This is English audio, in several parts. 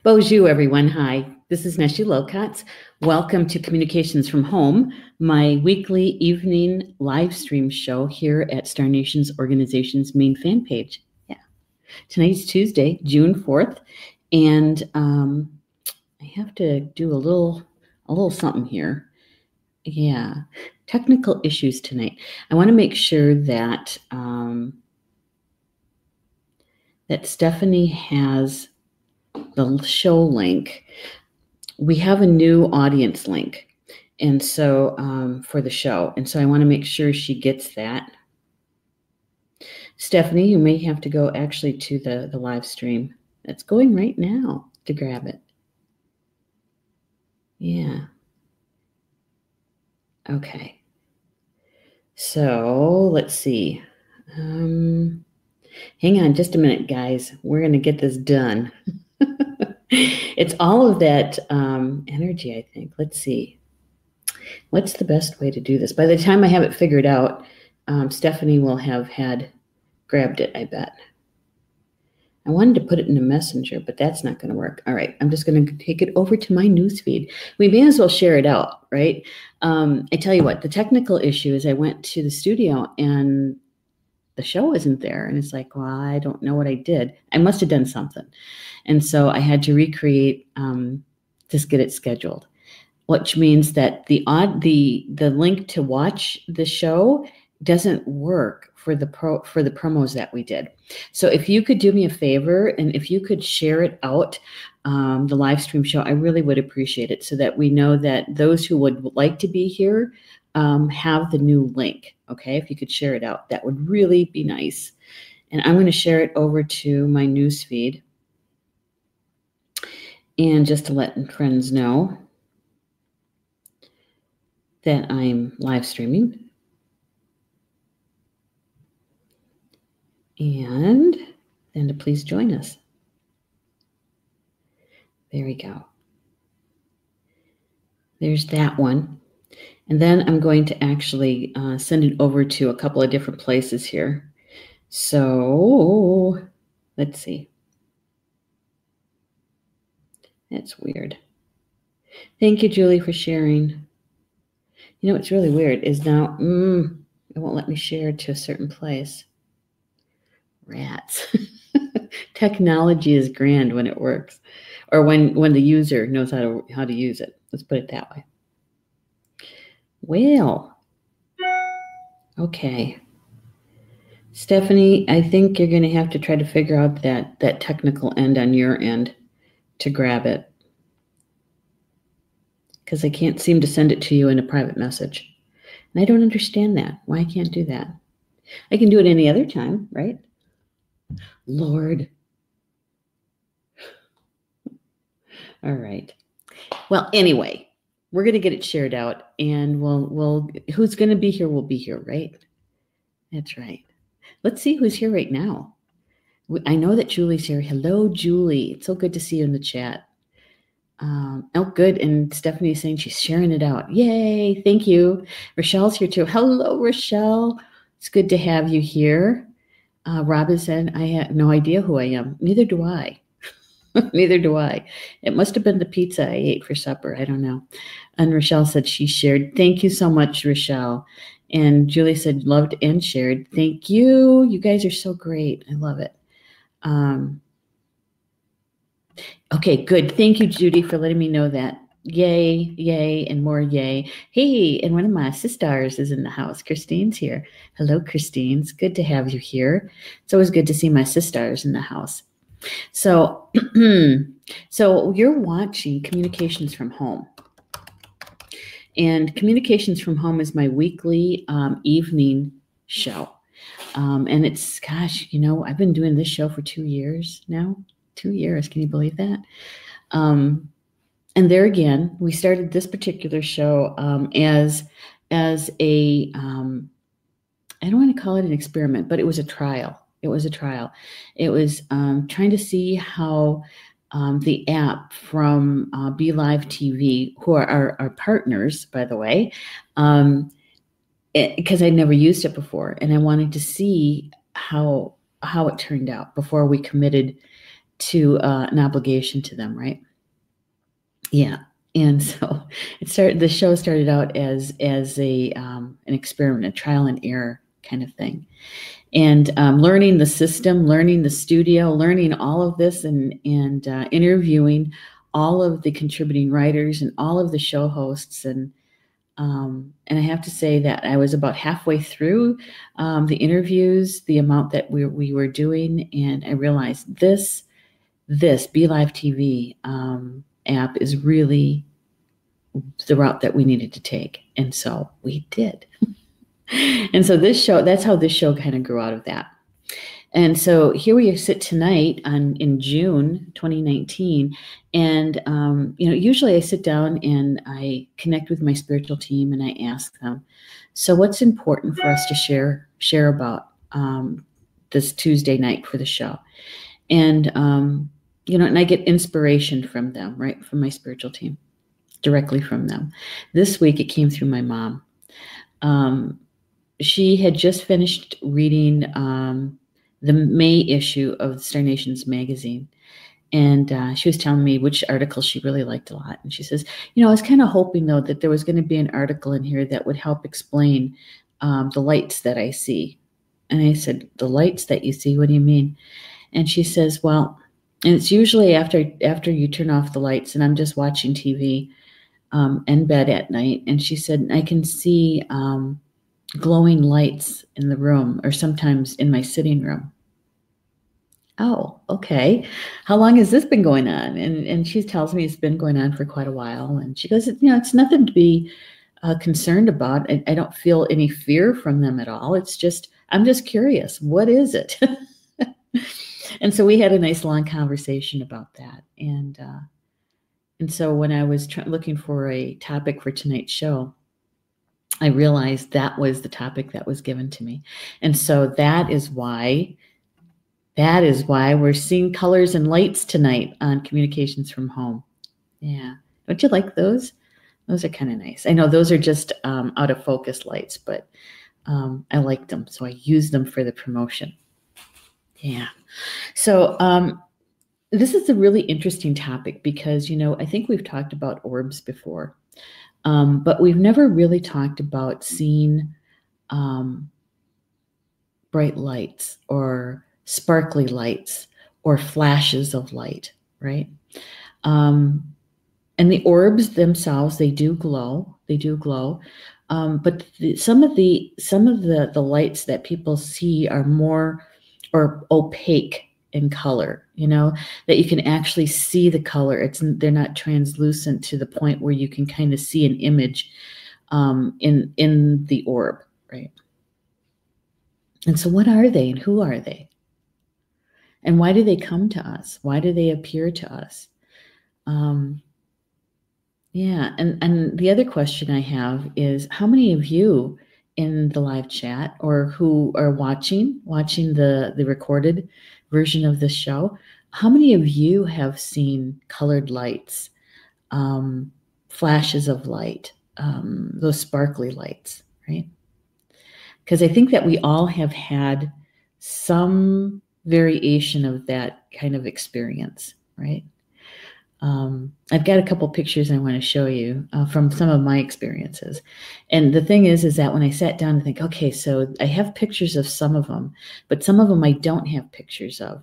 Bonjour, everyone. Hi, this is Neshi Lokotz. Welcome to Communications from Home, my weekly evening live stream show here at Star Nation's organization's main fan page. Yeah, tonight's Tuesday, June 4th, and I have to do a little something here. Yeah, technical issues tonight. I want to make sure that that Stephanie has the show link. We have a new audience link, and so for the show, and so I want to make sure she gets that. Stephanie, you may have to go actually to the live stream. It's going right now to grab it. Yeah. Okay. So let's see. Hang on just a minute, guys. We're going to get this done. It's all of that energy, I think. Let's see. What's the best way to do this? By the time I have it figured out, Stephanie will have grabbed it, I bet. I wanted to put it in a messenger, but that's not going to work. All right, I'm just going to take it over to my newsfeed. We may as well share it out, right? I tell you what, the technical issue is I went to the studio and the show isn't there. And it's like, well, I don't know what I did. I must have done something. And so I had to recreate, just get it scheduled, which means that the link to watch the show doesn't work for the promos that we did. So if you could do me a favor and if you could share it out, the live stream show, I really would appreciate it so that we know that those who would like to be here have the new link. Okay, if you could share it out, that would really be nice. And I'm going to share it over to my news feed. And just to let friends know that I'm live streaming. And then to please join us. There we go. There's that one. And then I'm going to actually send it over to a couple of different places here. So let's see. That's weird. Thank you, Julie, for sharing. You know what's really weird is now it won't let me share to a certain place. Rats. Technology is grand when it works, or when the user knows how to use it. Let's put it that way. Well, okay. Stephanie, I think you're going to have to try to figure out that technical end on your end to grab it, because I can't seem to send it to you in a private message. And I don't understand that. Why I can't do that? I can do it any other time, right? Lord. All right. Well, anyway, we're going to get it shared out, and we'll who's going to be here will be here, right? That's right. Let's see who's here right now. I know that Julie's here. Hello, Julie. It's so good to see you in the chat. Oh, good. And Stephanie is saying she's sharing it out. Yay. Thank you. Rochelle's here too. Hello, Rochelle. It's good to have you here. Robin said, I have no idea who I am. Neither do I. Neither do I. It must have been the pizza I ate for supper. I don't know. And Rochelle said she shared. Thank you so much, Rochelle. And Julie said loved and shared. Thank you. You guys are so great. I love it. Okay, good. Thank you, Judy, for letting me know that. Yay, yay, and more yay. Hey, and one of my sisters is in the house. Christine's here. Hello, Christine. It's good to have you here. It's always good to see my sisters in the house. So, so you're watching Communications from Home. And Communications from Home is my weekly evening show. And it's, gosh, you know, I've been doing this show for 2 years now. 2 years. Can you believe that? And there again, we started this particular show as a, I don't want to call it an experiment, but it was a trial. It was a trial. It was trying to see how the app from Be Live TV, who are our partners, by the way, because I'd never used it before, and I wanted to see how it turned out before we committed an obligation to them, right? Yeah. And so the show started out as an experiment, a trial and error kind of thing. And learning the system, learning the studio, learning all of this, and interviewing all of the contributing writers and all of the show hosts. And I have to say that I was about halfway through the interviews, the amount that we were doing, and I realized this Be Live TV app is really the route that we needed to take. And so we did. And so that's how this show kind of grew out of that. And so here we sit tonight in June 2019. And, usually I sit down and I connect with my spiritual team and I ask them, so what's important for us to share about this Tuesday night for the show? And, and I get inspiration from them, right? From my spiritual team, directly from them. This week it came through my mom. She had just finished reading the May issue of Star Nations magazine. And she was telling me which article she really liked a lot. And she says, I was kind of hoping, though, that there was going to be an article in here that would help explain the lights that I see. And I said, the lights that you see? What do you mean? And she says, well, and it's usually after you turn off the lights and I'm just watching TV in bed at night. And she said, I can see glowing lights in the room, or sometimes in my sitting room. Oh, okay. How long has this been going on? And she tells me it's been going on for quite a while. And she goes, it's nothing to be concerned about. I don't feel any fear from them at all. It's just, I'm just curious. What is it? And so we had a nice long conversation about that. And so when I was looking for a topic for tonight's show, I realized that was the topic that was given to me. And so that is why we're seeing colors and lights tonight on Communications from Home. Yeah. Don't you like those? Those are kind of nice. I know those are just out of focus lights, but I like them. So I use them for the promotion. Yeah. So this is a really interesting topic because, I think we've talked about orbs before. But we've never really talked about seeing bright lights or sparkly lights or flashes of light, right? And the orbs themselves, they do glow. But some of the lights that people see are more or opaque in color, that you can actually see the color. They're not translucent to the point where you can kind of see an image in the orb, right? And so what are they and who are they? And why do they come to us? Why do they appear to us? Yeah, and the other question I have is, how many of you in the live chat or who are watching the recorded version of the show, how many of you have seen colored lights, flashes of light, those sparkly lights, right? Because I think that we all have had some variation of that kind of experience, right? I've got a couple pictures I want to show you from some of my experiences. And the thing is that when I sat down to think, okay, so I have pictures of some of them, but some of them I don't have pictures of.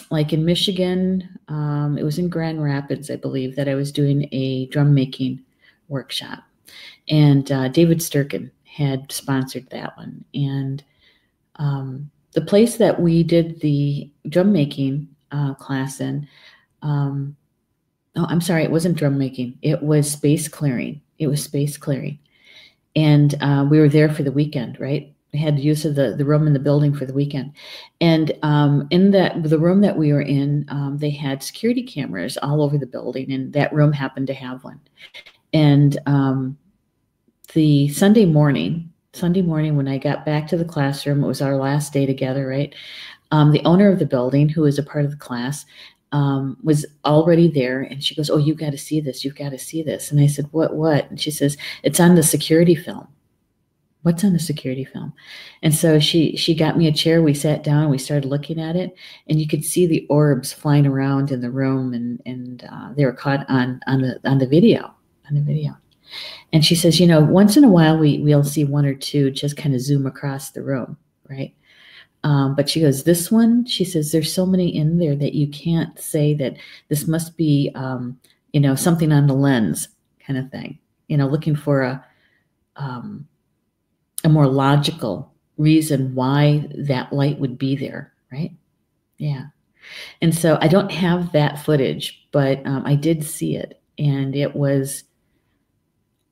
Like in Michigan, it was in Grand Rapids, I believe, that I was doing a drum making workshop. And David Sturkin had sponsored that one. And the place that we did the drum making class in, I'm sorry, it wasn't drum making. It was space clearing. And we were there for the weekend, right? We had use of the room in the building for the weekend. And in the room that we were in, they had security cameras all over the building, and that room happened to have one. And the Sunday morning when I got back to the classroom, it was our last day together, right? The owner of the building, who was a part of the class, was already there, and she goes, "Oh, you've got to see this. You've got to see this." And I said, "What?" And she says, "It's on the security film." What's on the security film? And so she got me a chair. We sat down. We started looking at it, and you could see the orbs flying around in the room, and they were caught on the video. And she says, once in a while we'll see one or two just kind of zoom across the room, right? But she goes, this one, she says, there's so many in there that you can't say that this must be, something on the lens kind of thing, looking for a more logical reason why that light would be there, right? Yeah. And so I don't have that footage, but I did see it, and it was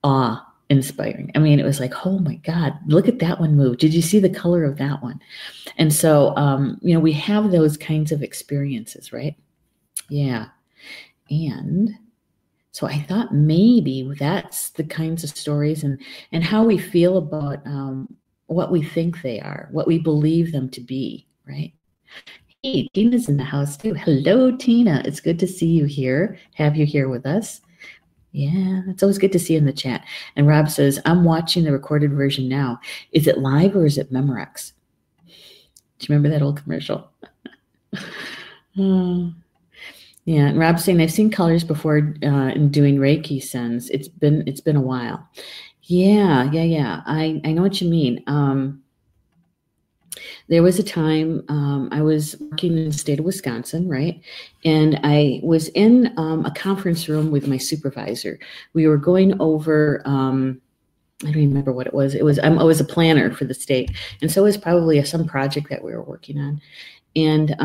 awe-inspiring. I mean, it was like, oh my God, look at that one move. Did you see the color of that one? And so, we have those kinds of experiences, right? Yeah. And so I thought maybe that's the kinds of stories and how we feel about what we think they are, what we believe them to be, right? Hey, Tina's in the house too. Hello, Tina. It's good to see you here, have you here with us. Yeah, it's always good to see you in the chat. And Rob says, I'm watching the recorded version now. Is it live or is it Memorex? Do you remember that old commercial? Yeah, and Rob's saying, I've seen colors before in doing Reiki sends. It's been a while. Yeah. I know what you mean. There was a time I was working in the state of Wisconsin, right? And I was in a conference room with my supervisor. We were going over, I don't remember what it was. I was a planner for the state. And so it was probably some project that we were working on. And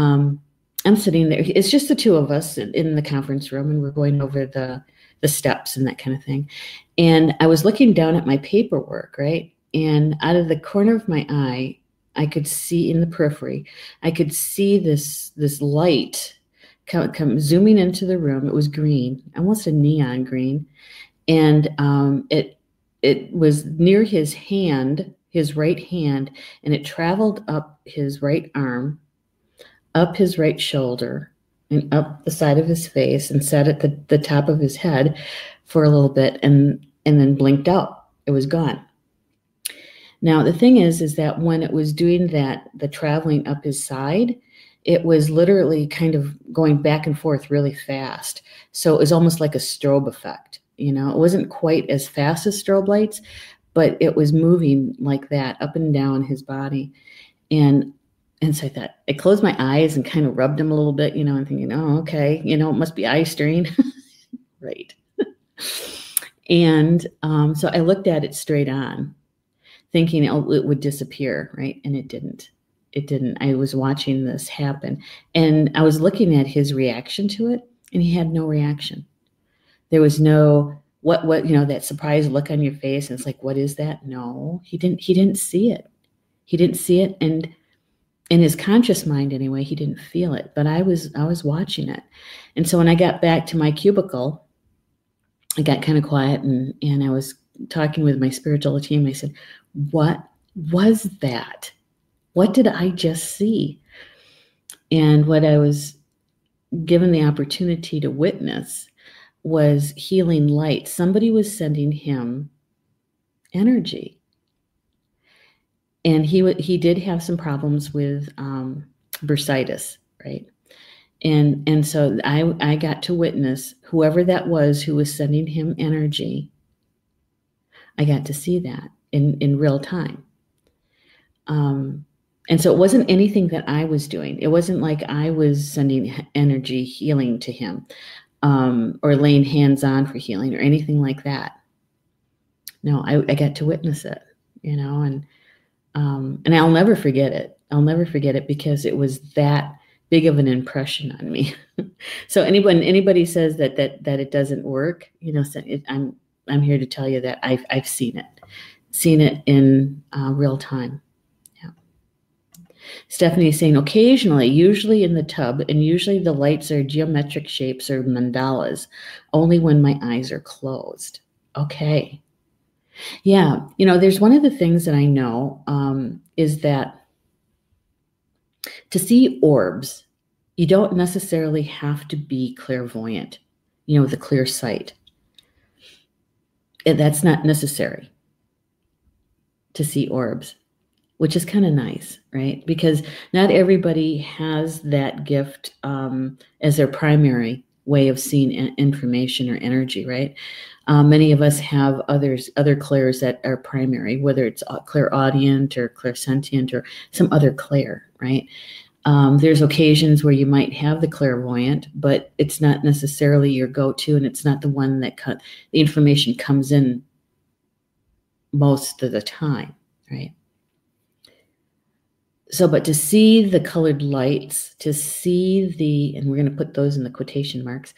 I'm sitting there. It's just the two of us in the conference room, and we're going over the steps and that kind of thing. And I was looking down at my paperwork, right? And out of the corner of my eye, I could see in the periphery, I could see this light come zooming into the room. It was green, almost a neon green. And it was near his hand, his right hand, and it traveled up his right arm, up his right shoulder, and up the side of his face, and sat at the top of his head for a little bit, and then blinked out. It was gone. Now, the thing is that when it was doing that, the traveling up his side, it was literally kind of going back and forth really fast. So it was almost like a strobe effect. It wasn't quite as fast as strobe lights, but it was moving like that up and down his body. And so I thought, I closed my eyes and kind of rubbed them a little bit, and thinking, oh, okay, it must be eye strain. Right. And so I looked at it straight on, thinking it would disappear, right? And it didn't. I was watching this happen, and I was looking at his reaction to it, and he had no reaction. There was no, what, that surprised look on your face, and it's like, what is that? No, he didn't see it. He didn't see it, and in his conscious mind anyway, he didn't feel it, but I was watching it. And so when I got back to my cubicle, I got kind of quiet, and I was talking with my spiritual team. I said, what was that? What did I just see? And what I was given the opportunity to witness was healing light. Somebody was sending him energy. And he did have some problems with bursitis, right? And so I got to witness whoever that was who was sending him energy. I got to see that in real time. And so it wasn't anything that I was doing. It wasn't like I was sending energy healing to him or laying hands on for healing or anything like that. No, I got to witness it, and I'll never forget it. I'll never forget it because it was that big of an impression on me. So anybody says that it doesn't work, I'm here to tell you that I've seen it in real time. Yeah. Stephanie is saying occasionally, usually in the tub, and usually the lights are geometric shapes or mandalas, only when my eyes are closed. Okay. Yeah. There's one of the things that I know is that to see orbs, you don't necessarily have to be clairvoyant, with a clear sight. That's not necessary. to see orbs, which is kind of nice, right? Because not everybody has that gift as their primary way of seeing information or energy, right? Many of us have other clairs that are primary, whether it's clairaudient or clairsentient or some other clair, right? There's occasions where you might have the clairvoyant, but it's not necessarily your go-to, and it's not the one that the information comes in most of the time, right? So, but to see the colored lights, to see and we're going to put those in the quotation marks,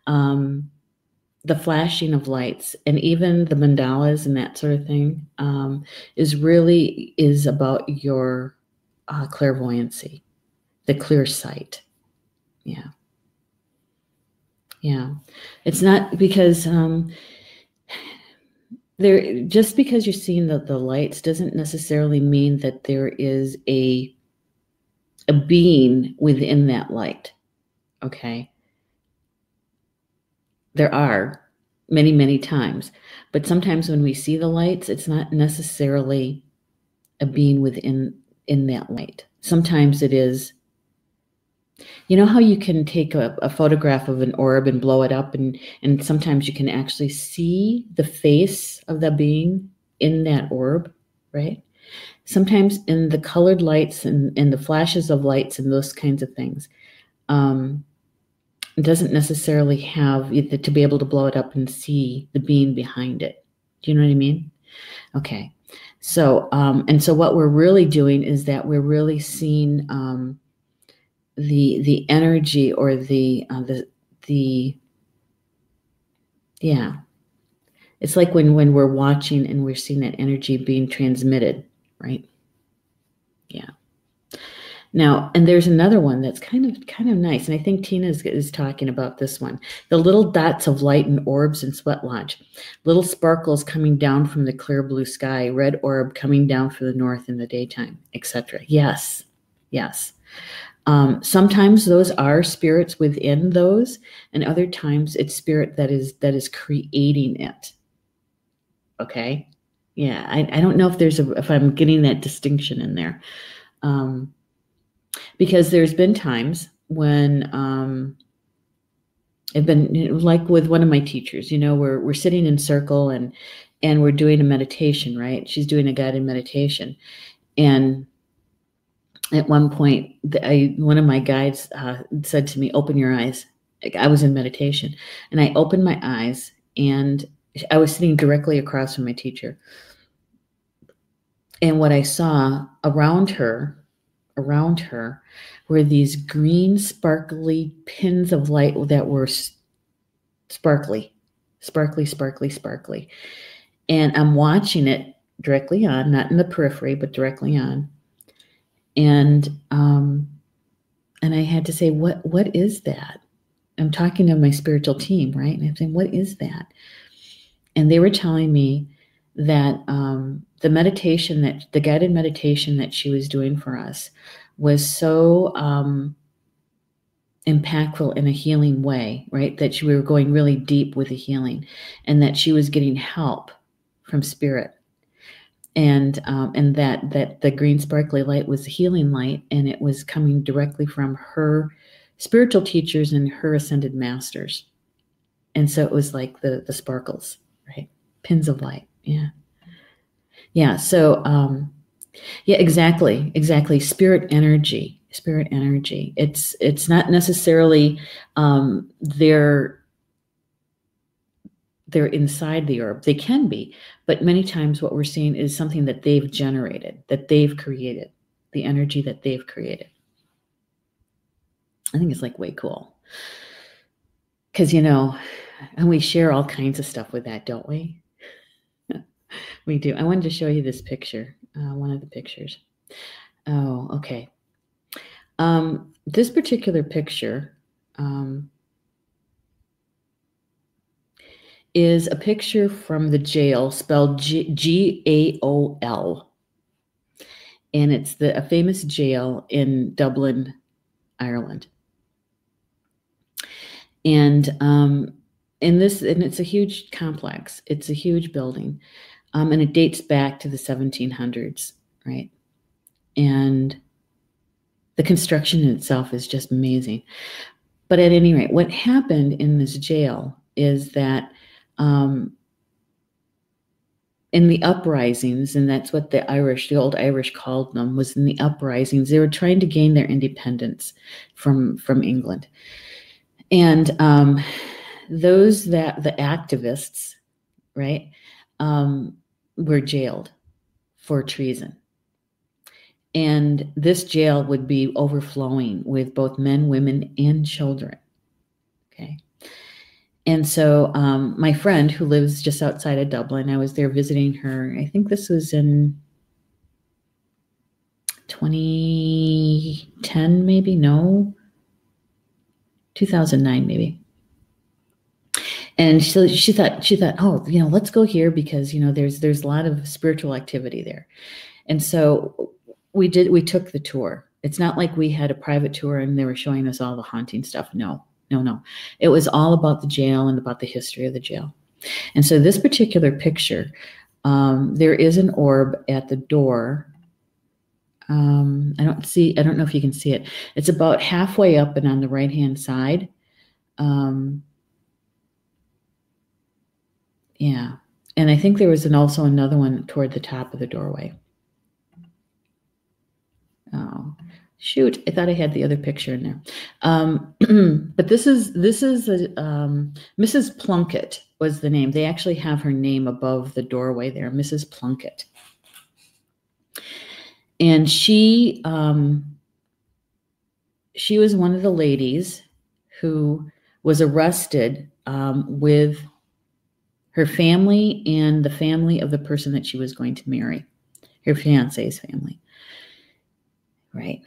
the flashing of lights, and even the mandalas and that sort of thing, is about your clairvoyancy, the clear sight. Yeah. Yeah. It's not because just because you're seeing the lights doesn't necessarily mean that there is a being within that light. Okay. There are many, many times, but sometimes when we see the lights, it's not necessarily a being within that light. Sometimes it is. You know how you can take a photograph of an orb and blow it up, and sometimes you can actually see the face of the being in that orb, right? Sometimes in the colored lights and the flashes of lights and those kinds of things, it doesn't necessarily have to be able to blow it up and see the being behind it. Do you know what I mean? Okay. So, and so what we're really doing is that we're really seeing the energy or the yeah. It's like when we're watching and we're seeing that energy being transmitted, right? Yeah. Now, and there's another one that's kind of nice, and I think Tina is talking about this one. The little dots of light and orbs in Sweat Lodge, little sparkles coming down from the clear blue sky, red orb coming down from the north in the daytime, etc. Yes, yes. Sometimes those are spirits within those, and other times it's spirit that is creating it. Okay, yeah. I don't know if I'm getting that distinction in there. Because there's been times when I've been like with one of my teachers, we're sitting in circle and we're doing a meditation, right? She's doing a guided meditation. And at one point, one of my guides said to me, open your eyes. I was in meditation and I opened my eyes and I was sitting directly across from my teacher. And what I saw around her were these green sparkly pins of light that were sparkly. And I'm watching it directly on, not in the periphery, but directly on. And I had to say, what is that? I'm talking to my spiritual team, right? And I'm saying, what is that? And they were telling me that the guided meditation that she was doing for us was so impactful in a healing way, right? That we were going really deep with the healing, and that she was getting help from spirit, and that the green sparkly light was the healing light, and it was coming directly from her spiritual teachers and her ascended masters. And so it was like the sparkles, right? Pins of light. Yeah. Yeah. So, yeah, exactly. Spirit energy. It's not necessarily they're inside the orb. They can be, but many times what we're seeing is something that they've generated, that they've created, the energy that they've created. I think it's like way cool. Because, and we share all kinds of stuff with that, don't we? We do. I wanted to show you this picture, one of the pictures. Oh, okay. This particular picture is a picture from the jail, spelled Gaol. And it's a famous jail in Dublin, Ireland. And it's a huge complex. It's a huge building. And it dates back to the 1700s, right? And the construction in itself is just amazing. But at any rate, what happened in this jail is that in the uprisings, and that's what the old Irish called them, was in the uprisings, they were trying to gain their independence from England. And the activists, right, were jailed for treason. And this jail would be overflowing with both men, women, and children. Okay. And so my friend who lives just outside of Dublin, I was there visiting her. I think this was in 2010, maybe. No, 2009, maybe. And so she thought, oh, let's go here because, there's a lot of spiritual activity there. And so we took the tour. It's not like we had a private tour and they were showing us all the haunting stuff. No. It was all about the jail and about the history of the jail. And so this particular picture, there is an orb at the door. I don't know if you can see it. It's about halfway up and on the right-hand side. Yeah. And I think there was also another one toward the top of the doorway. Oh, shoot. I thought I had the other picture in there. But this is Mrs. Plunkett was the name. They actually have her name above the doorway there, Mrs. Plunkett. And she was one of the ladies who was arrested with her family and the family of the person that she was going to marry, her fiance's family. Right.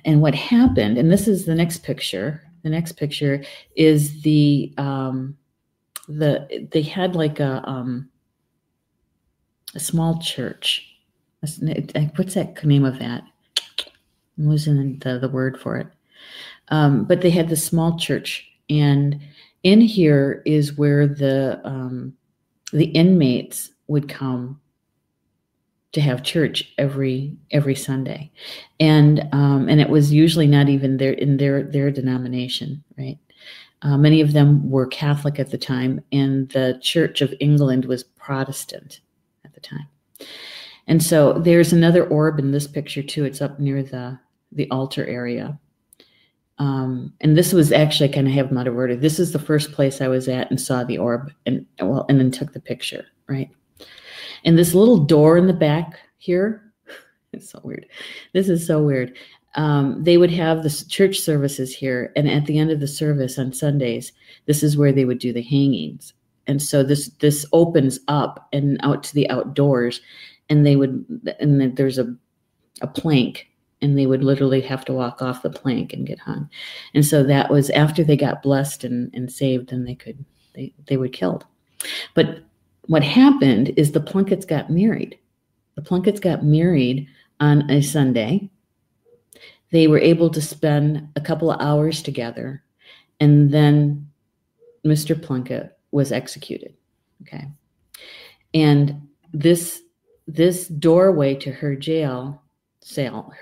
And what happened, and this is the next picture. The next picture is they had like a small church. What's that name of that? I'm losing the word for it. But they had the small church, and in here is where the inmates would come to have church every Sunday, and it was usually not even their denomination, right? Many of them were Catholic at the time, and the Church of England was Protestant at the time. And so there's another orb in this picture too. It's up near the altar area. And this was actually, I kind of have them out of order. This is the first place I was at and saw the orb and then took the picture, right? And this little door in the back here, it's so weird. This is so weird. They would have the church services here, and at the end of the service on Sundays, this is where they would do the hangings. And so this opens up and out to the outdoors, and then there's a plank, and they would literally have to walk off the plank and get hung. And so that was after they got blessed and saved, and they were killed. But what happened is the Plunketts got married. The Plunketts got married on a Sunday. They were able to spend a couple of hours together, and then Mr. Plunkett was executed. Okay. And this doorway to her jail cell,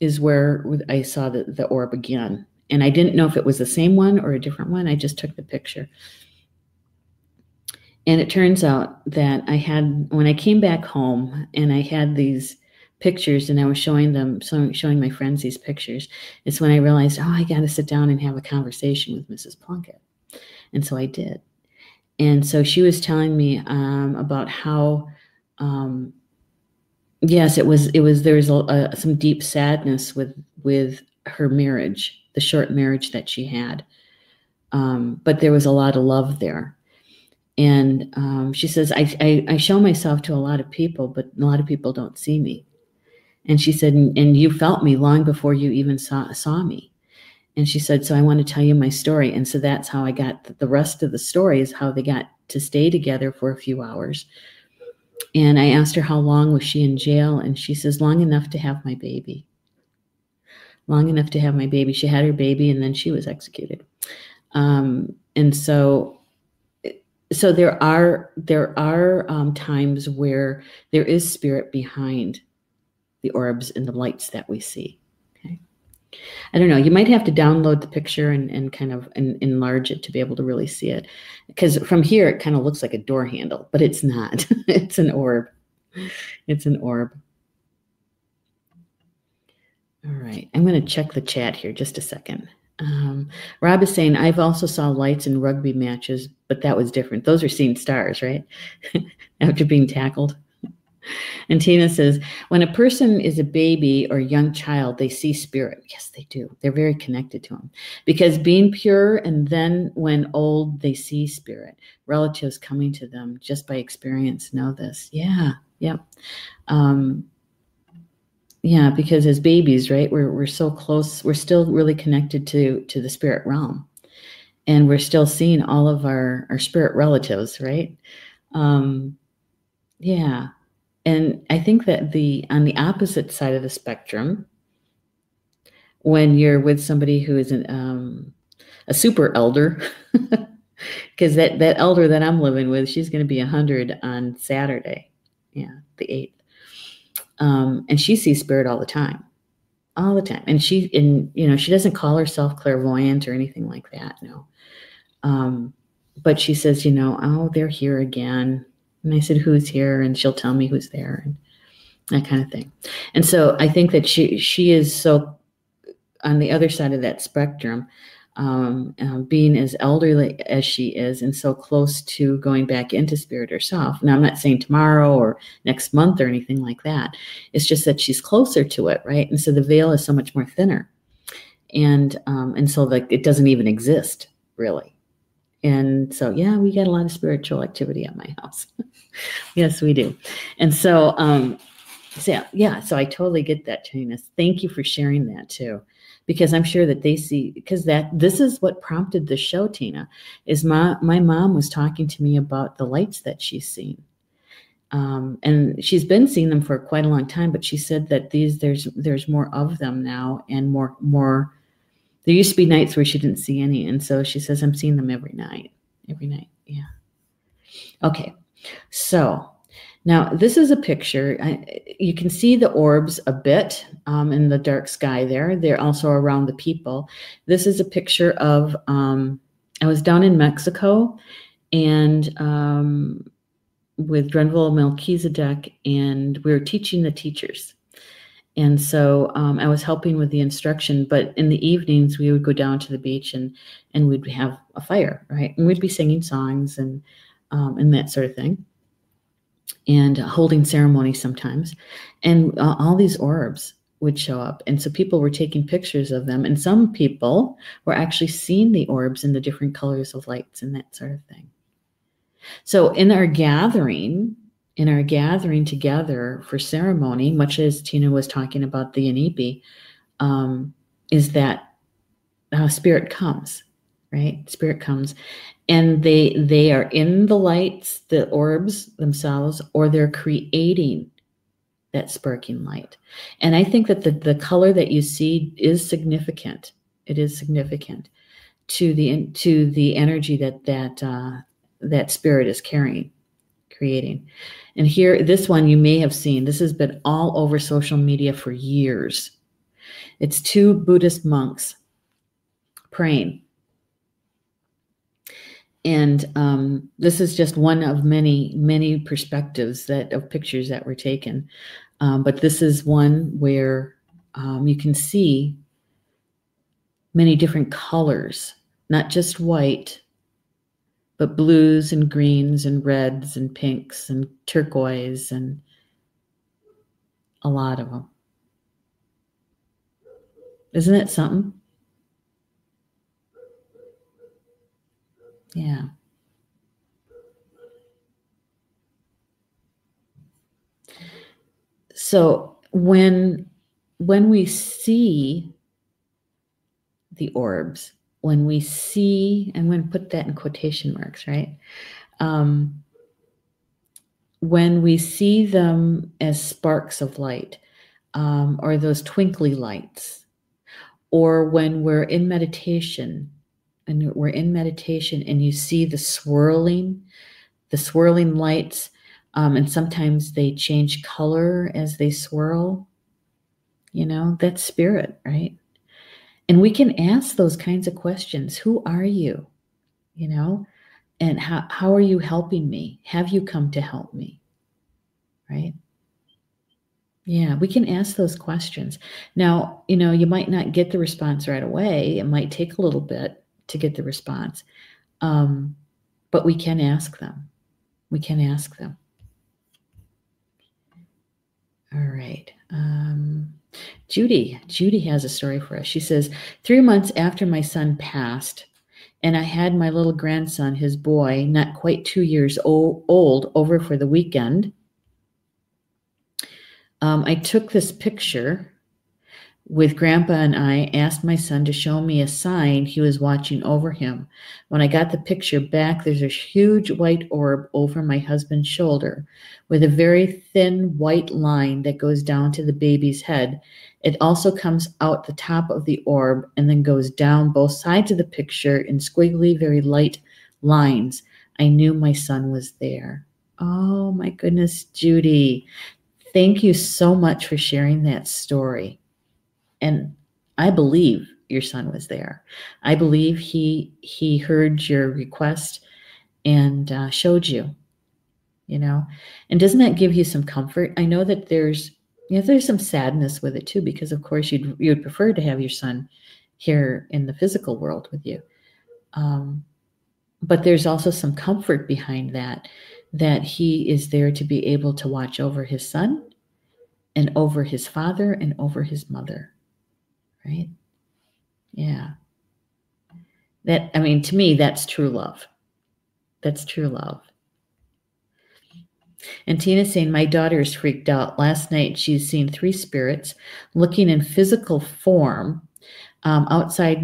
is where I saw the orb again. And I didn't know if it was the same one or a different one. I just took the picture. And it turns out that when I came back home and I had these pictures and I was showing my friends these pictures, it's when I realized, I got to sit down and have a conversation with Mrs. Plunkett. And so I did. And so she was telling me about how, yes, there was some deep sadness with her marriage, the short marriage that she had. But there was a lot of love there. And she says, I show myself to a lot of people, but a lot of people don't see me. And she said, and you felt me long before you even saw me. And she said, so I want to tell you my story. And so that's how I got the rest of the story, is how they got to stay together for a few hours. And I asked her how long was she in jail, and she says, long enough to have my baby. Long enough to have my baby. She had her baby, and then she was executed. And so So there are times where there is spirit behind the orbs and the lights that we see. Okay, I don't know. You might have to download the picture and kind of enlarge it to be able to really see it, because from here it kind of looks like a door handle, but it's not. It's an orb. It's an orb. All right, I'm going to check the chat here just a second. Rob is saying, I've also saw lights in rugby matches, but that was different. Those are seeing stars, right? After being tackled. And Tina says, when a person is a baby or young child, they see spirit. Yes, they do. They're very connected to them. Because being pure, and then when old, they see spirit. Relatives coming to them just by experience know this. Yeah, yep. Yeah, because as babies, right, we're so close. We're still really connected to the spirit realm, and we're still seeing all of our spirit relatives, right? Yeah, and I think that on the opposite side of the spectrum, when you're with somebody who is a super elder, because that elder that I'm living with, she's going to be 100 on Saturday, yeah, the 8th. And she sees spirit all the time. And she doesn't call herself clairvoyant or anything like that. No. But she says, oh, they're here again. And I said, who's here? And she'll tell me who's there and that kind of thing. And so I think that she is so on the other side of that spectrum, being as elderly as she is and so close to going back into spirit herself. Now, I'm not saying tomorrow or next month or anything like that. It's just that she's closer to it, right? And so the veil is so much more thinner. And so like it doesn't even exist, really. And so, yeah, we got a lot of spiritual activity at my house. Yes, we do. And so, so I totally get that, Tina. Thank you for sharing that too. Because I'm sure that they see, because this is what prompted the show, Tina, is my mom was talking to me about the lights that she's seen. And she's been seeing them for quite a long time, but she said that there's more of them now, and more. There used to be nights where she didn't see any, and so she says, I'm seeing them every night. Yeah. Okay, so now this is a picture. You can see the orbs a bit in the dark sky there. They're also around the people. This is a picture of, I was down in Mexico and with Drenville Melchizedek, and we were teaching the teachers. And so I was helping with the instruction, but in the evenings we would go down to the beach and we'd have a fire, right? And we'd be singing songs and that sort of thing, and holding ceremonies sometimes. And all these orbs would show up. And so people were taking pictures of them. And some people were actually seeing the orbs in the different colors of lights and that sort of thing. So in our gathering together for ceremony, much as Tina was talking about the Inipi, is that spirit comes, right? Spirit comes, and they are in the lights, the orbs themselves, or they're creating that sparking light. And I think that the color that you see is significant. It is significant to the energy that spirit is creating. And here, this one you may have seen. This has been all over social media for years. It's two Buddhist monks praying. And this is just one of many, many perspectives of pictures that were taken. But this is one where you can see many different colors, not just white, but blues and greens and reds and pinks and turquoise and a lot of them. Isn't it something? Yeah. So when we see the orbs, when we see, I'm going to put that in quotation marks, right? When we see them as sparks of light, or those twinkly lights, or when we're in meditation and we're in meditation and you see the swirling lights, and sometimes they change color as they swirl, that's spirit, right? And we can ask those kinds of questions. Who are you? And how are you helping me? Have you come to help me? Right? Yeah, we can ask those questions. Now, you might not get the response right away. It might take a little bit to get the response. But we can ask them. We can ask them. All right. Judy has a story for us. She says, 3 months after my son passed, and I had my little grandson, his boy, not quite 2 years old, over for the weekend. I took this picture with Grandpa, and I asked my son to show me a sign he was watching over him. When I got the picture back, there's a huge white orb over my husband's shoulder with a very thin white line that goes down to the baby's head. It also comes out the top of the orb and then goes down both sides of the picture in squiggly, very light lines. I knew my son was there. Oh my goodness, Judy. Thank you so much for sharing that story. And I believe your son was there. I believe he heard your request and showed you, And doesn't that give you some comfort? I know that there's some sadness with it too, because of course you'd prefer to have your son here in the physical world with you. But there's also some comfort behind that he is there to be able to watch over his son and over his father and over his mother. Right? Yeah. To me, that's true love. That's true love. And Tina's saying, my daughter is freaked out. Last night, she's seen 3 spirits looking in physical form outside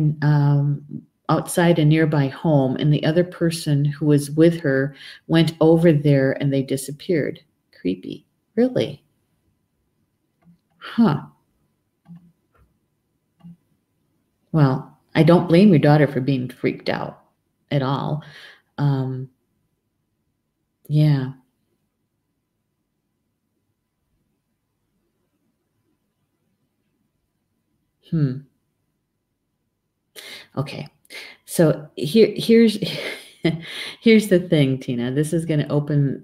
a nearby home, and the other person who was with her went over there and they disappeared. Creepy. Really? Huh. Well, I don't blame your daughter for being freaked out at all. Yeah. Okay. So here's the thing, Tina. This is going to open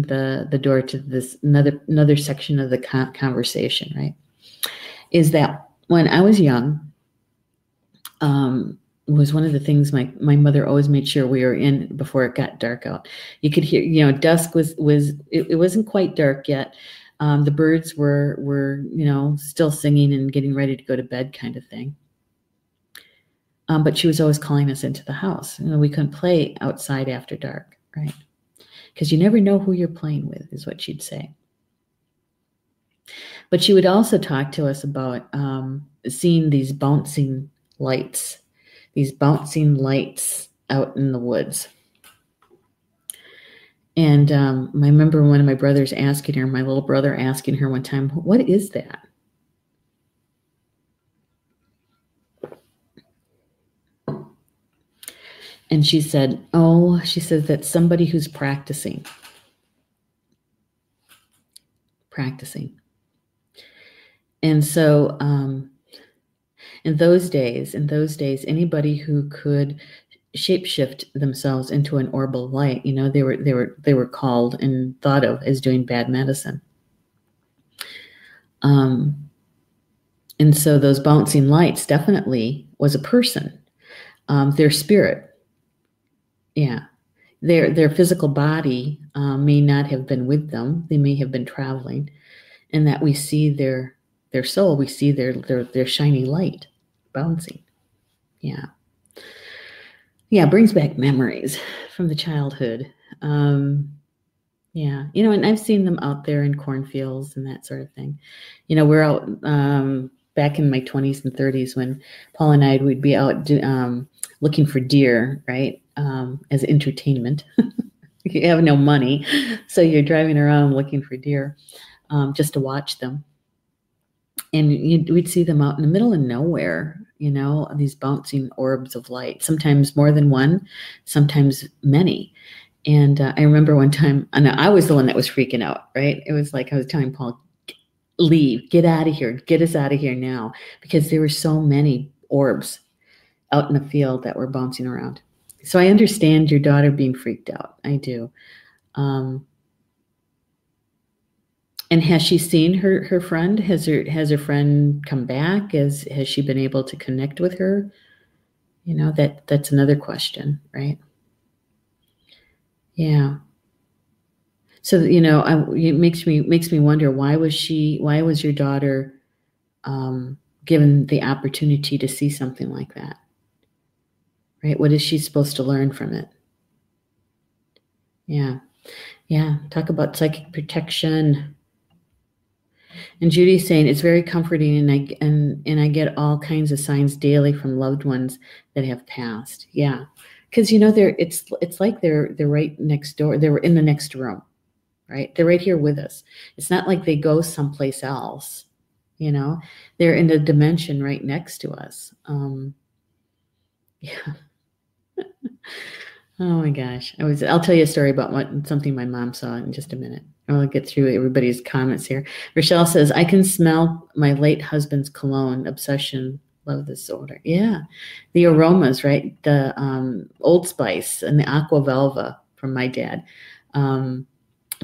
the door to this another section of the conversation, right? Is that when I was young, was one of the things my mother always made sure we were in before it got dark out. You could hear, dusk was it wasn't quite dark yet. The birds were still singing and getting ready to go to bed, kind of thing. But she was always calling us into the house. We couldn't play outside after dark, right? Because you never know who you're playing with, is what she'd say. But she would also talk to us about seeing these bouncing lights out in the woods. And I remember one of my brothers asking her, my little brother asking her one time, what is that? And she said, that's somebody who's practicing. And so in those days, anybody who could shapeshift themselves into an orb of light, they were called and thought of as doing bad medicine. And so those bouncing lights definitely was a person, their spirit. Yeah. Their physical body may not have been with them. They may have been traveling, and that we see their soul, we see their shiny light bouncing. Yeah. Yeah, brings back memories from the childhood. Yeah, and I've seen them out there in cornfields and that sort of thing. We're out back in my 20s and 30s when Paul and we'd be out looking for deer, right, as entertainment. You have no money, so you're driving around looking for deer just to watch them. And we'd see them out in the middle of nowhere, you know, these bouncing orbs of light, sometimes more than one, sometimes many. And I remember one time, and I was the one that was freaking out, right? It was like I was telling Paul, leave, get out of here, get us out of here now, because there were so many orbs out in the field that were bouncing around. So I understand your daughter being freaked out. I do. And has she seen her friend? Has her friend come back? Has she been able to connect with her? You know, that's another question, right? Yeah. So, you know, it makes me wonder, why was your daughter given the opportunity to see something like that? Right? What is she supposed to learn from it? Yeah. Yeah. Talk about psychic protection. And Judy's saying it's very comforting, and I get all kinds of signs daily from loved ones that have passed. Yeah. Because you know, it's like they're right next door. They're in the next room, right? They're right here with us. It's not like they go someplace else, you know. They're in a dimension right next to us. Yeah. Oh my gosh. I'll tell you a story about something my mom saw in just a minute. I'll get through everybody's comments here. Rochelle says, I can smell my late husband's cologne, obsession, love this odor. Yeah. The aromas, right? The Old Spice and the Aqua Velva from my dad. From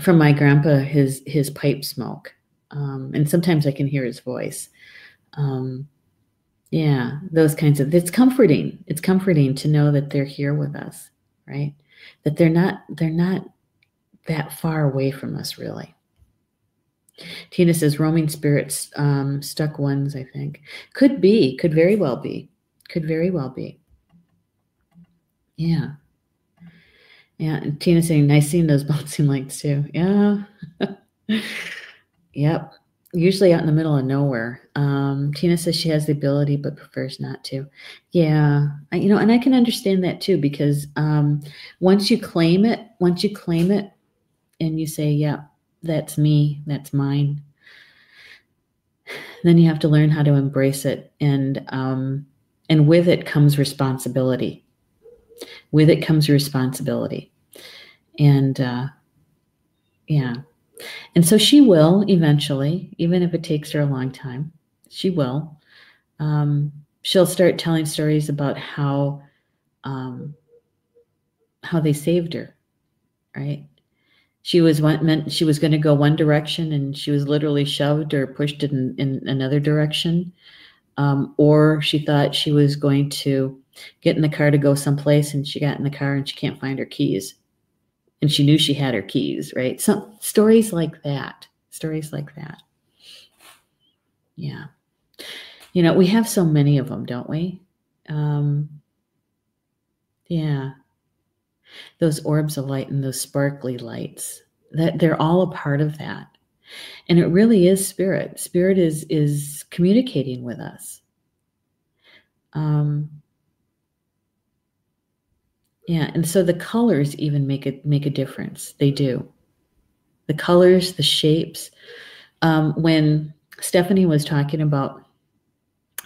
my grandpa, his pipe smoke. And sometimes I can hear his voice. Yeah, those kinds of, it's comforting. It's comforting to know that they're here with us, right? That they're not that far away from us, really. Tina says roaming spirits, stuck ones, I think. Could very well be. Could very well be. Yeah. Yeah, and Tina saying, nice seeing those bouncing lights too. Yeah. Yep. Usually out in the middle of nowhere. Tina says she has the ability but prefers not to. Yeah, you know, and I can understand that too, because once you claim it, and you say, yeah, that's me, that's mine, then you have to learn how to embrace it. And with it comes responsibility. With it comes responsibility. And yeah. And so she will eventually, even if it takes her a long time, she will. She'll start telling stories about how they saved her, right? She was she was going to go one direction, and she was literally shoved or pushed in another direction. Or she thought she was going to get in the car to go someplace, and she got in the car and she can't find her keys. And she knew she had her keys, right? Some stories like that. Stories like that. Yeah. You know, we have so many of them, don't we? Yeah. Those orbs of light and those sparkly lights, that they're all a part of that. And it really is spirit. Spirit is communicating with us. Yeah, and so the colors even make a difference. They do. The colors, the shapes. When Stephanie was talking about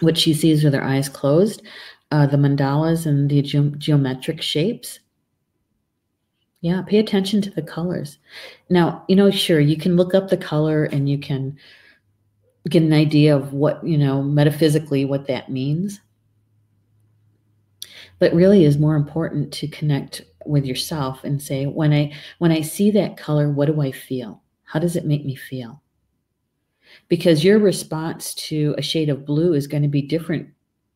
what she sees with her eyes closed, the mandalas and the geometric shapes. Yeah, pay attention to the colors. Now, you know, sure, you can look up the color and you can get an idea of what, you know, metaphysically what that means. But really is more important to connect with yourself and say, when I see that color, what do I feel? How does it make me feel? Because your response to a shade of blue is going to be different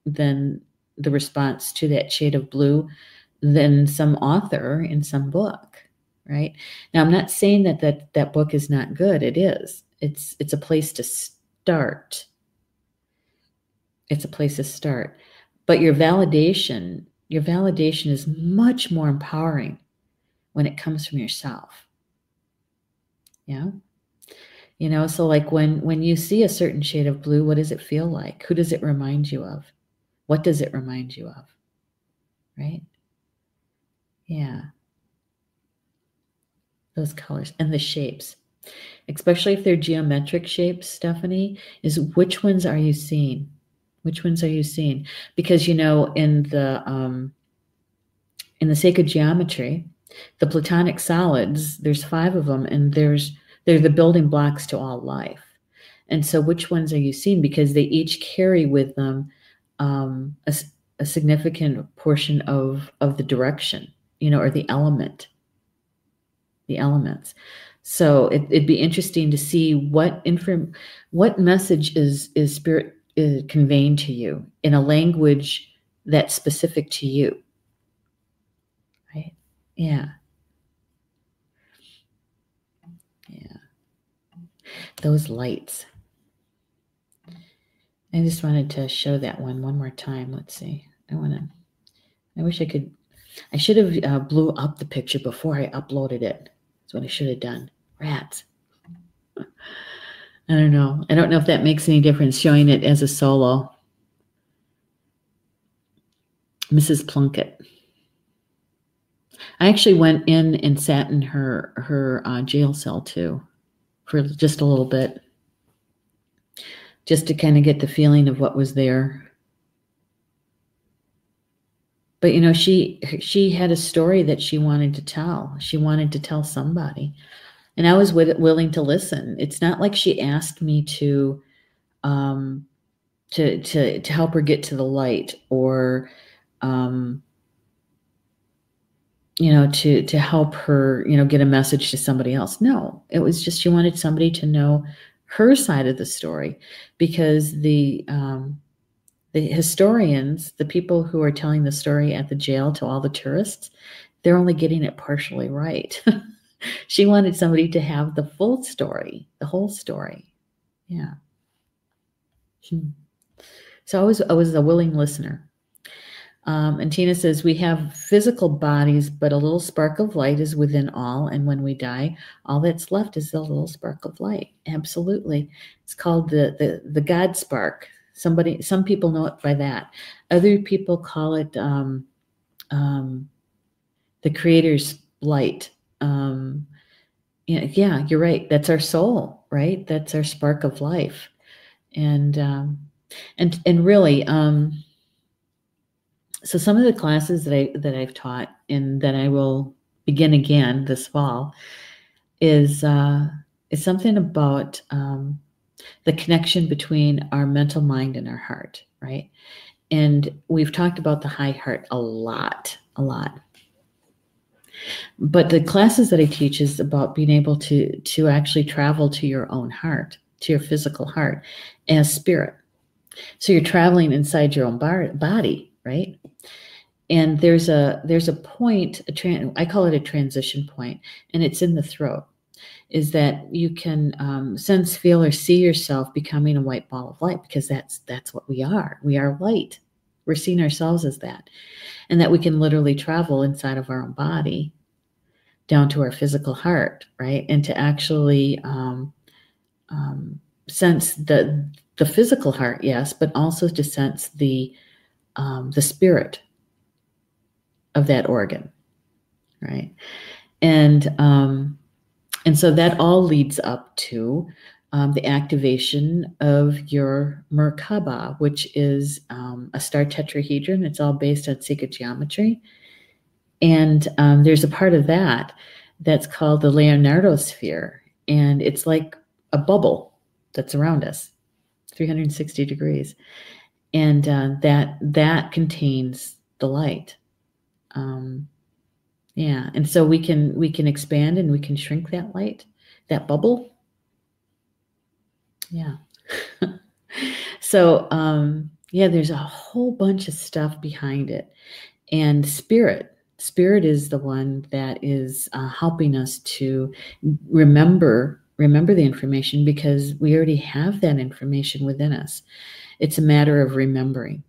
than the response to that shade of blue than some author in some book, right? Now, I'm not saying that book is not good. It is. It's a place to start. It's a place to start. But your validation is much more empowering when it comes from yourself. Yeah. You know, so like when you see a certain shade of blue, what does it feel like? Who does it remind you of? What does it remind you of? Right? Yeah. Those colors and the shapes, especially if they're geometric shapes, Stephanie, is which ones are you seeing? Which ones are you seeing? Because, in the sacred geometry, the platonic solids, there's 5 of them, and they're the building blocks to all life. And so which ones are you seeing? Because they each carry with them a significant portion of the direction, or the elements. So it'd be interesting to see what message is Spirit conveying to you in a language that's specific to you. Right? Yeah. Yeah. Those lights. I just wanted to show that one more time. Let's see. I wish I could. I should have blew up the picture before I uploaded it. That's what I should have done. Rats. I don't know. I don't know if that makes any difference showing it as a solo. Mrs. Plunkett. I actually went in and sat in her jail cell too for just a little bit, just to kind of get the feeling of what was there. But she had a story that she wanted to tell. She wanted to tell somebody, and I was willing to listen. It's not like she asked me to help her get to the light, or to help her, get a message to somebody else. No, it was just she wanted somebody to know her side of the story, because the historians, the people who are telling the story at the jail to all the tourists, they're only getting it partially right. She wanted somebody to have the full story, the whole story. Yeah. So I was a willing listener. And Tina says, we have physical bodies, but a little spark of light is within all. And when we die, all that's left is the little spark of light. Absolutely. It's called the God spark. Some people know it by that. Other people call it the Creator's light. Yeah, you're right. That's our soul, right? That's our spark of life. And really, so some of the classes that I've taught and that I will begin again this fall is something about the connection between our mental mind and our heart, right? And we've talked about the high heart a lot. But the classes that I teach is about being able to actually travel to your own heart, to your physical heart as spirit. So you're traveling inside your own body, right? And there's a point, I call it a transition point, and it's in the throat, is that you can sense, feel, or see yourself becoming a white ball of light, because that's what we are. We are light. We're seeing ourselves as that. And that we can literally travel inside of our own body down to our physical heart, right? And to actually sense the physical heart, yes, but also to sense the spirit of that organ, right? And so that all leads up to the activation of your Merkaba, which is a star tetrahedron. It's all based on sacred geometry. And there's a part of that that's called the Leonardo sphere. And it's like a bubble that's around us, 360 degrees. And that contains the light. Yeah, and so we can expand and we can shrink that light, that bubble. Yeah. So yeah, there's a whole bunch of stuff behind it. And spirit is the one that is helping us to remember the information, because we already have that information within us. It's a matter of remembering.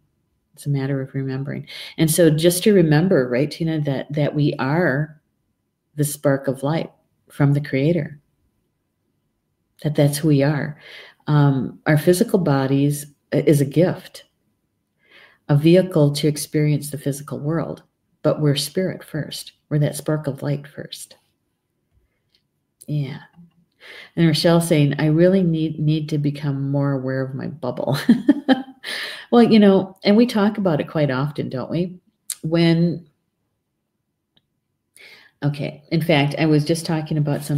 It's a matter of remembering. And so just to remember, right, Tina, that we are the spark of light from the Creator, that's who we are. Our physical bodies is a gift, a vehicle to experience the physical world, but we're spirit first. We're that spark of light first. Yeah. And Rochelle saying, I really need to become more aware of my bubble. Well, and we talk about it quite often, don't we? Okay. In fact, I was just talking about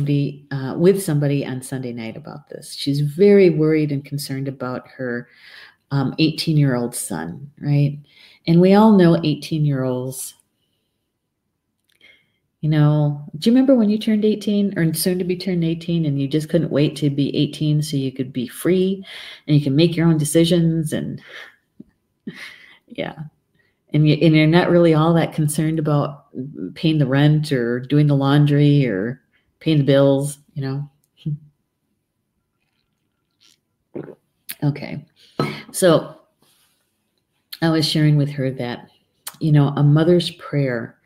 with somebody on Sunday night about this. She's very worried and concerned about her 18-year-old son, right? And we all know 18-year-olds. Do you remember when you turned 18 or soon to be turned 18 and you just couldn't wait to be 18 so you could be free and you can make your own decisions and yeah. And you're not really all that concerned about paying the rent or doing the laundry or paying the bills, Okay. So I was sharing with her that, a mother's prayer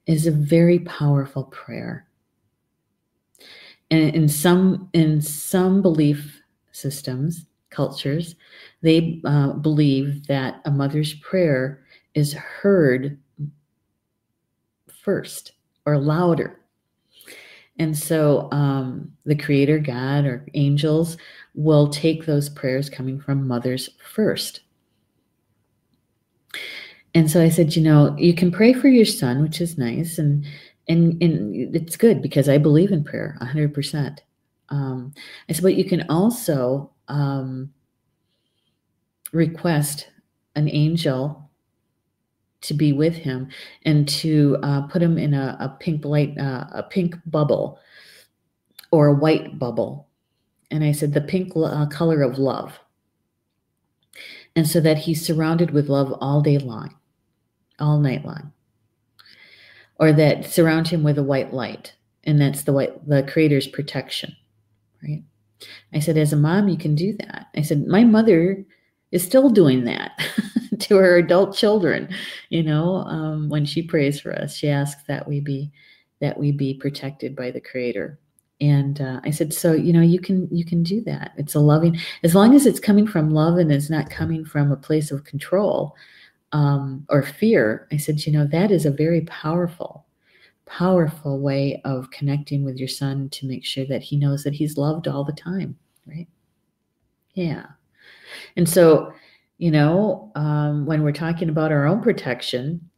is a very powerful prayer. And in some belief systems, cultures, they believe that a mother's prayer is heard first or louder. And so the Creator, God, or angels will take those prayers coming from mothers first. And so I said, you can pray for your son, which is nice, and it's good because I believe in prayer 100%. I said, but you can also request an angel to be with him and to put him in a pink light, a pink bubble or a white bubble. And I said, the pink color of love. And so that he's surrounded with love all day long, all night long. Or that surround him with a white light. And that's the Creator's protection, right? I said, as a mom, you can do that. I said, my mother is still doing that to her adult children. When she prays for us, she asks that we be protected by the Creator. And I said, so you can do that. It's a loving, as long as it's coming from love and it's not coming from a place of control or fear. I said, that is a very powerful way of connecting with your son to make sure that he knows that he's loved all the time, right? Yeah. And so, when we're talking about our own protection,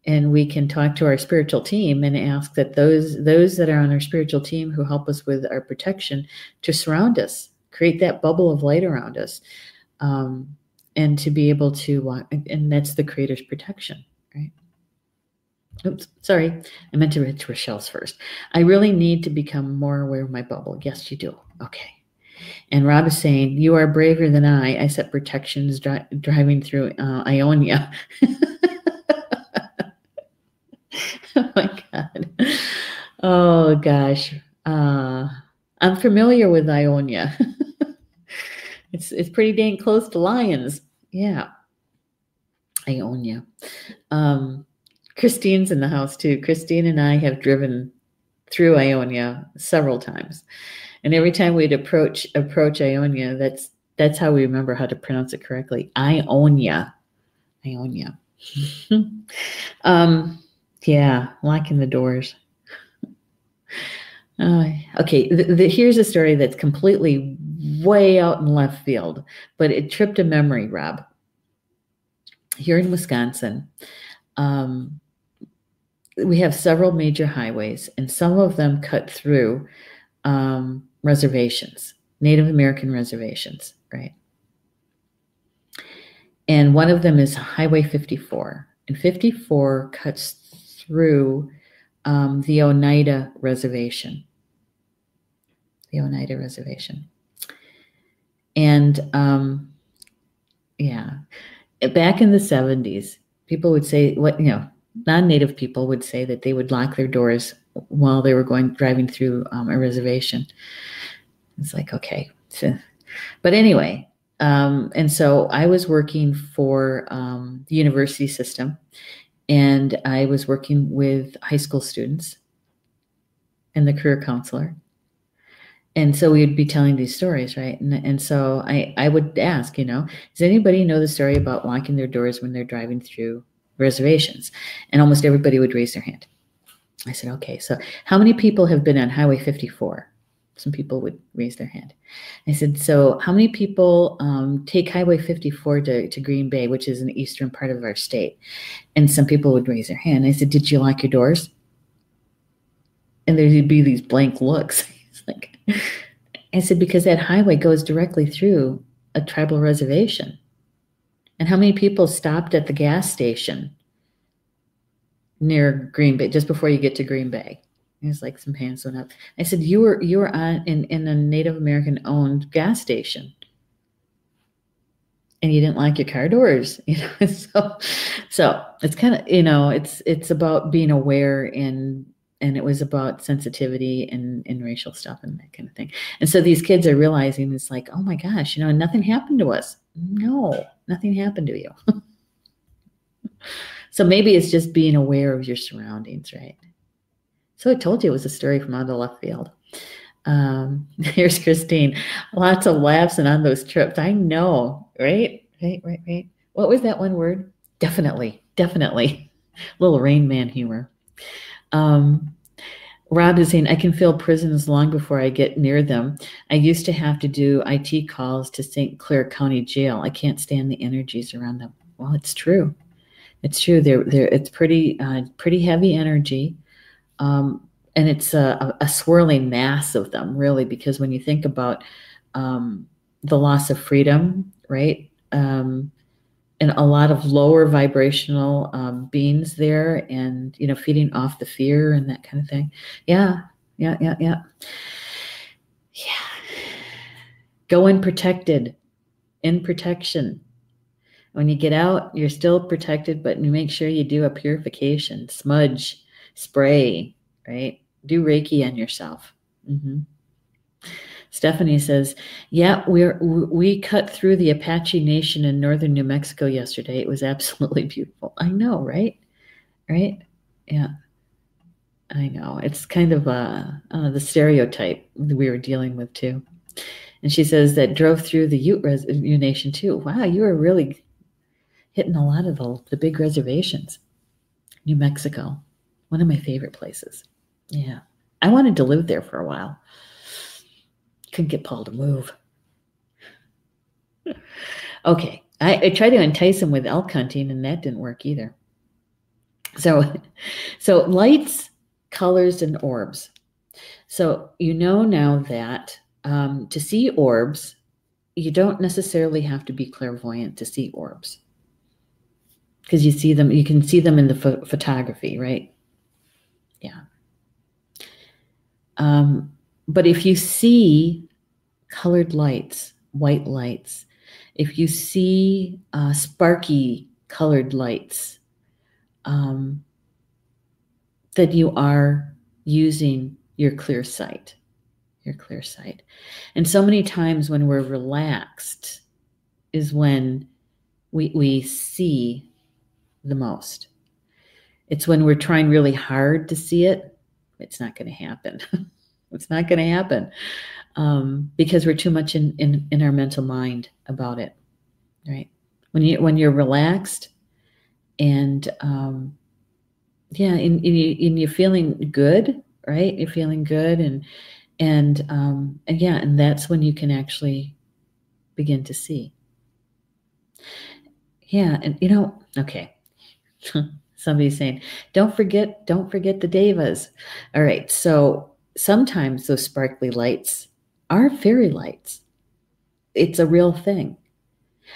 and we can talk to our spiritual team and ask that those that are on our spiritual team who help us with our protection to surround us, create that bubble of light around us, and to be able to, and that's the Creator's protection, right? Oops, sorry. I meant to read Rochelle's first. I really need to become more aware of my bubble. Yes, you do. Okay. And Rob is saying, you are braver than I. I set protections driving through Ionia. Oh my God. Oh gosh. I'm familiar with Ionia. It's pretty dang close to Lions. Yeah. Ionia. Christine's in the house too. Christine and I have driven through Ionia several times. And every time we'd approach Ionia, that's how we remember how to pronounce it correctly. Ionia. Yeah, locking the doors. Okay, here's a story that's completely way out in left field, but it tripped a memory, Rob. Here in Wisconsin, we have several major highways, and some of them cut through reservations, Native American reservations, right? And one of them is Highway 54. And 54 cuts through the Oneida Reservation. And yeah, back in the 70s, people would say, non-Native people would say that they would lock their doors while they were driving through a reservation. It's like, okay. But anyway, and so I was working for the university system, and I was working with high school students and the career counselor. And so we would be telling these stories, right? And so I would ask, does anybody know the story about locking their doors when they're driving through reservations? And almost everybody would raise their hand. I said, okay, so how many people have been on Highway 54? Some people would raise their hand. I said, so how many people take Highway 54 to Green Bay, which is in the eastern part of our state? And some people would raise their hand. I said, did you lock your doors? And there'd be these blank looks. It's like, I said, because that highway goes directly through a tribal reservation. And how many people stopped at the gas station near Green Bay, just before you get to Green Bay? It was like some hands went up. I said, you were on in a Native American owned gas station, and you didn't lock your car doors, So it's kind of, it's about being aware, and it was about sensitivity and racial stuff and that kind of thing. And so these kids are realizing, it's like, oh my gosh, nothing happened to us. No, nothing happened to you. So maybe it's just being aware of your surroundings, right? So I told you it was a story from out of left field. Here's Christine. Lots of laughs and on those trips. I know, right? Right. What was that one word? Definitely. Little Rain Man humor. Rob is saying, I can feel prisons long before I get near them. I used to have to do IT calls to St. Clair County Jail. I can't stand the energies around them. Well, it's true. It's true. It's pretty heavy energy. And it's a swirling mass of them, really, because when you think about the loss of freedom, right, and a lot of lower vibrational beings there, and feeding off the fear and that kind of thing. Yeah. Go in protected, in protection. When you get out, you're still protected, but you make sure you do a purification, smudge, spray, right? Do Reiki on yourself. Stephanie says, yeah, we cut through the Apache Nation in northern New Mexico yesterday. It was absolutely beautiful. I know, right? Yeah, I know. It's kind of the stereotype we were dealing with too. And she says that drove through the Ute Nation too. Wow, you were really hitting a lot of the big reservations. New Mexico, one of my favorite places. Yeah, I wanted to live there for a while. Couldn't get Paul to move. Okay, I tried to entice him with elk hunting, and that didn't work either. So lights, colors, and orbs. So now that to see orbs, you don't necessarily have to be clairvoyant to see orbs, because you see them. You can see them in the photography, right? Yeah. But if you see colored lights, white lights, if you see sparky colored lights, that you are using your clear sight. And so many times when we're relaxed is when we see the most. It's when we're trying really hard to see it. It's not going to happen. It's not going to happen because we're too much in our mental mind about it, right? When you're relaxed and and you're feeling good, right? You're feeling good, and that's when you can actually begin to see. Yeah, and okay. Somebody's saying, don't forget the devas. All right, so sometimes those sparkly lights are fairy lights. It's a real thing.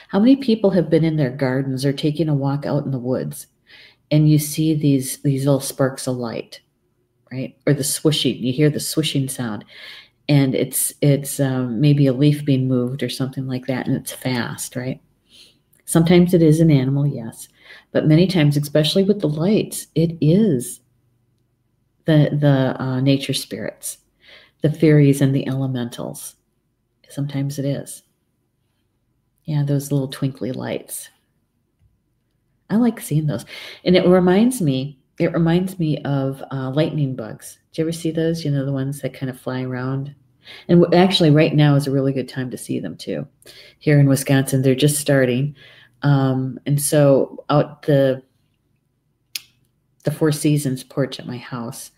How many people have been in their gardens or taking a walk out in the woods, and you see these little sparks of light, right? Or the swishing, you hear the swishing sound, and it's maybe a leaf being moved or something like that, and it's fast, right? Sometimes it is an animal, yes. But many times, especially with the lights, it is the nature spirits, the fairies and the elementals. Sometimes it is. Yeah, those little twinkly lights. I like seeing those. And it reminds me of lightning bugs. Do you ever see those? The ones that kind of fly around? And actually right now is a really good time to see them too. Here in Wisconsin, they're just starting. And so out the Four Seasons porch at my house,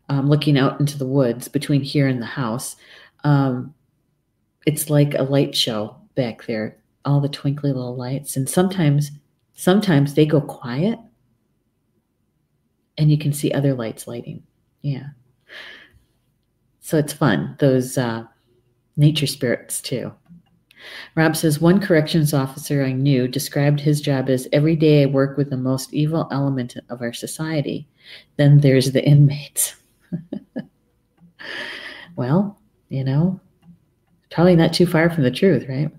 looking out into the woods between here and the house, It's like a light show back there, all the twinkly little lights. And sometimes they go quiet and you can see other lights lighting. Yeah. So it's fun, those nature spirits too. Rob says, one corrections officer I knew described his job as, every day I work with the most evil element of our society. Then there's the inmates. Well, probably not too far from the truth, right?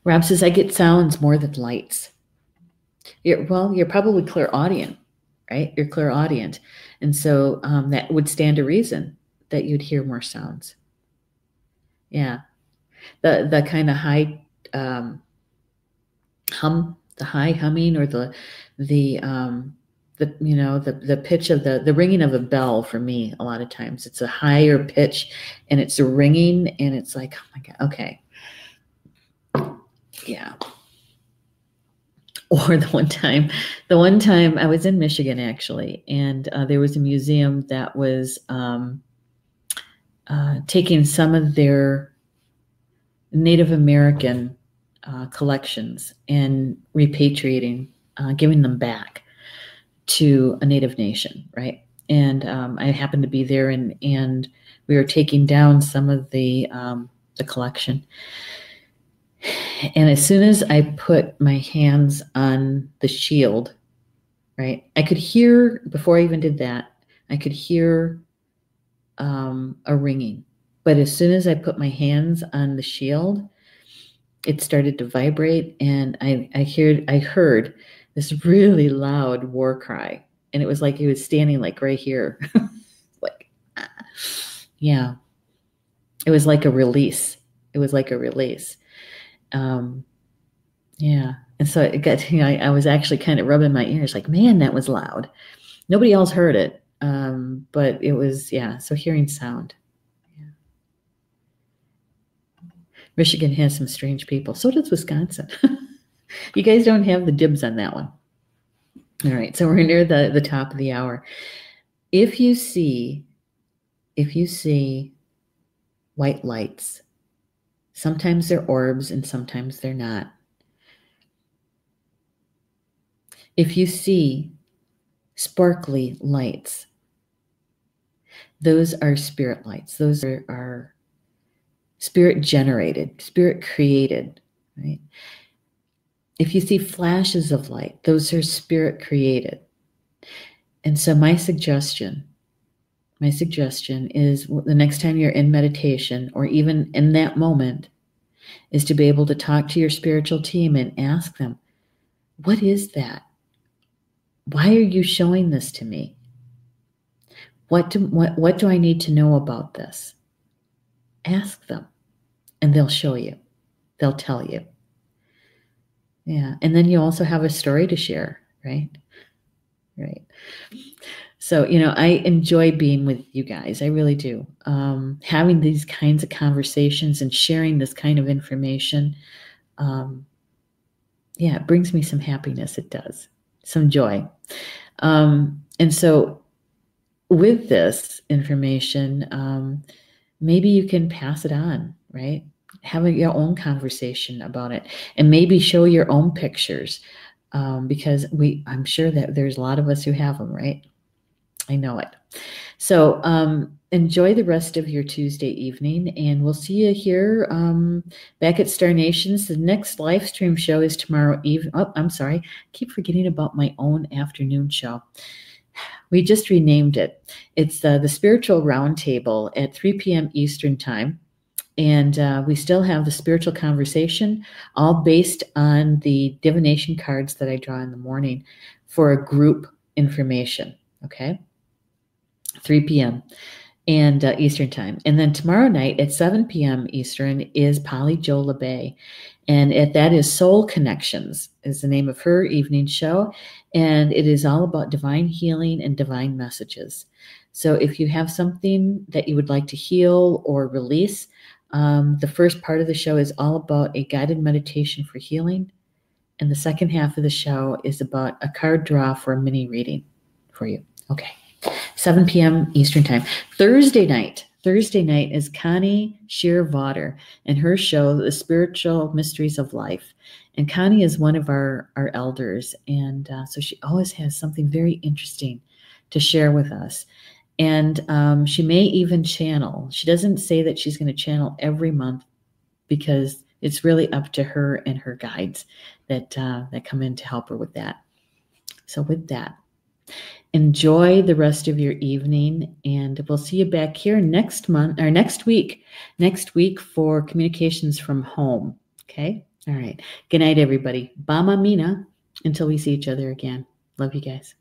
Rob says, I get sounds more than lights. You're probably clairaudient, right? You're clairaudient. And so that would stand to reason that you'd hear more sounds. Yeah. The kind of high the high humming, or the pitch of the ringing of a bell. For me, a lot of times it's a higher pitch and it's a ringing, and it's like, oh my God, okay. Yeah. Or the one time I was in Michigan, actually, and there was a museum that was taking some of their Native American collections and repatriating, giving them back to a Native nation, right? And I happened to be there, and we were taking down some of the collection. And as soon as I put my hands on the shield, right, I could hear, before I even did that, I could hear a ringing. But as soon as I put my hands on the shield, it started to vibrate, and I heard this really loud war cry. And it was like he was standing like right here. Like, yeah. It was like a release. Yeah. And so it got, I was actually kind of rubbing my ears like, man, that was loud. Nobody else heard it. But it was, yeah. So hearing sound. Yeah. Michigan has some strange people. So does Wisconsin. You guys don't have the dibs on that one. All right. So we're near the top of the hour. If you see white lights, sometimes they're orbs and sometimes they're not. If you see sparkly lights, those are spirit lights. Those are spirit generated, spirit created, right? If you see flashes of light, those are spirit created. And so my suggestion is, the next time you're in meditation, or even in that moment, is to be able to talk to your spiritual team and ask them, what is that? Why are you showing this to me? What do I need to know about this? Ask them, and they'll show you. They'll tell you. Yeah, and then you also have a story to share, right? Right. So, I enjoy being with you guys. I really do. Having these kinds of conversations and sharing this kind of information, it brings me some happiness. It does. Some joy. And so with this information, maybe you can pass it on, right? Have your own conversation about it, and maybe show your own pictures, because I'm sure that there's a lot of us who have them, right? I know it. So enjoy the rest of your Tuesday evening, and we'll see you here back at Star Nations. The next live stream show is tomorrow evening. Oh, I'm sorry. I keep forgetting about my own afternoon show. We just renamed it. It's the Spiritual Roundtable at 3 p.m. Eastern Time. And we still have the spiritual conversation, all based on the divination cards that I draw in the morning for a group information. Okay. 3 p.m. and Eastern Time. And then tomorrow night at 7 p.m. Eastern is Polly Jo LeBay. And that is Soul Connections is the name of her evening show. And it is all about divine healing and divine messages. So if you have something that you would like to heal or release, the first part of the show is all about a guided meditation for healing. And the second half of the show is about a card draw for a mini reading for you. Okay. 7 p.m. Eastern time. Thursday night is Connie Shearwater and her show, The Spiritual Mysteries of Life. And Connie is one of our elders. And so she always has something very interesting to share with us. And she may even channel. She doesn't say that she's going to channel every month because it's really up to her and her guides that come in to help her with that. So with that, enjoy the rest of your evening, and we'll see you back here next week for communications from home. Okay? All right. Good night, everybody. Bama Mina, until we see each other again. Love you guys.